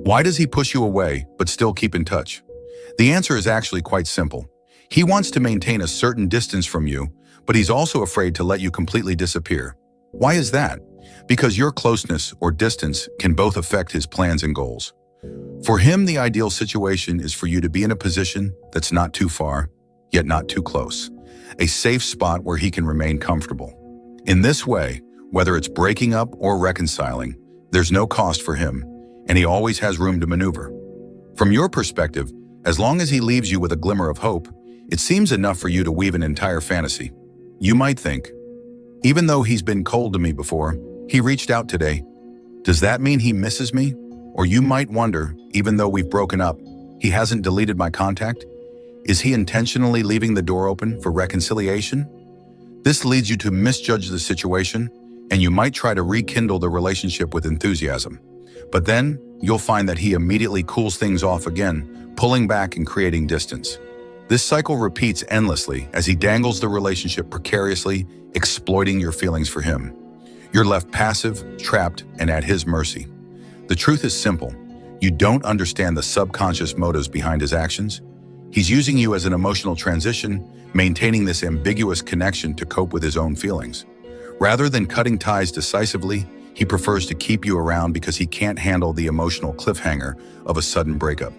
Why does he push you away but still keep in touch? The answer is actually quite simple. He wants to maintain a certain distance from you, but he's also afraid to let you completely disappear. Why is that? Because your closeness or distance can both affect his plans and goals. For him, the ideal situation is for you to be in a position that's not too far, yet not too close. A safe spot where he can remain comfortable. In this way, whether it's breaking up or reconciling, there's no cost for him, and he always has room to maneuver. From your perspective, as long as he leaves you with a glimmer of hope, it seems enough for you to weave an entire fantasy. You might think, even though he's been cold to me before, he reached out today. Does that mean he misses me? Or you might wonder, even though we've broken up, he hasn't deleted my contact? Is he intentionally leaving the door open for reconciliation? This leads you to misjudge the situation, and you might try to rekindle the relationship with enthusiasm. But then, you'll find that he immediately cools things off again, pulling back and creating distance. This cycle repeats endlessly as he dangles the relationship precariously, exploiting your feelings for him. You're left passive, trapped, and at his mercy. The truth is simple. You don't understand the subconscious motives behind his actions. He's using you as an emotional transition, maintaining this ambiguous connection to cope with his own feelings. Rather than cutting ties decisively, he prefers to keep you around because he can't handle the emotional cliffhanger of a sudden breakup.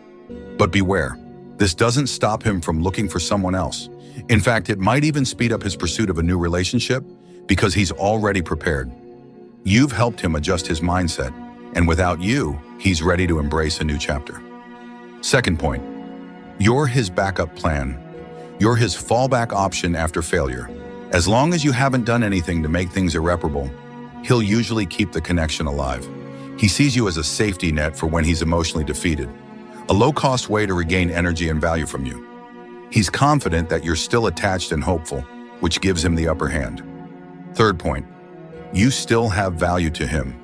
But beware, this doesn't stop him from looking for someone else. In fact, it might even speed up his pursuit of a new relationship because he's already prepared. You've helped him adjust his mindset, and without you, he's ready to embrace a new chapter. Second point, you're his backup plan. You're his fallback option after failure. As long as you haven't done anything to make things irreparable, he'll usually keep the connection alive. He sees you as a safety net for when he's emotionally defeated, a low-cost way to regain energy and value from you. He's confident that you're still attached and hopeful, which gives him the upper hand. Third point, you still have value to him.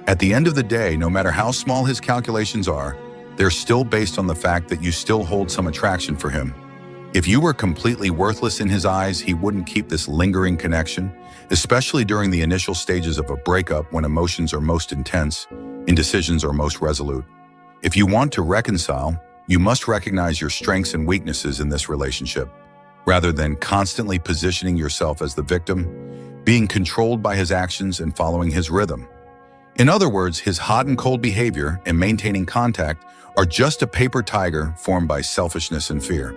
At the end of the day, no matter how small his calculations are, they're still based on the fact that you still hold some attraction for him. If you were completely worthless in his eyes, he wouldn't keep this lingering connection, especially during the initial stages of a breakup when emotions are most intense and decisions are most resolute. If you want to reconcile, you must recognize your strengths and weaknesses in this relationship, rather than constantly positioning yourself as the victim, being controlled by his actions and following his rhythm. In other words, his hot and cold behavior and maintaining contact are just a paper tiger formed by selfishness and fear.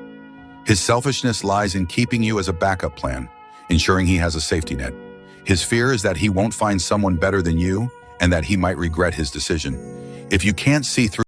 His selfishness lies in keeping you as a backup plan, ensuring he has a safety net. His fear is that he won't find someone better than you and that he might regret his decision. If you can't see through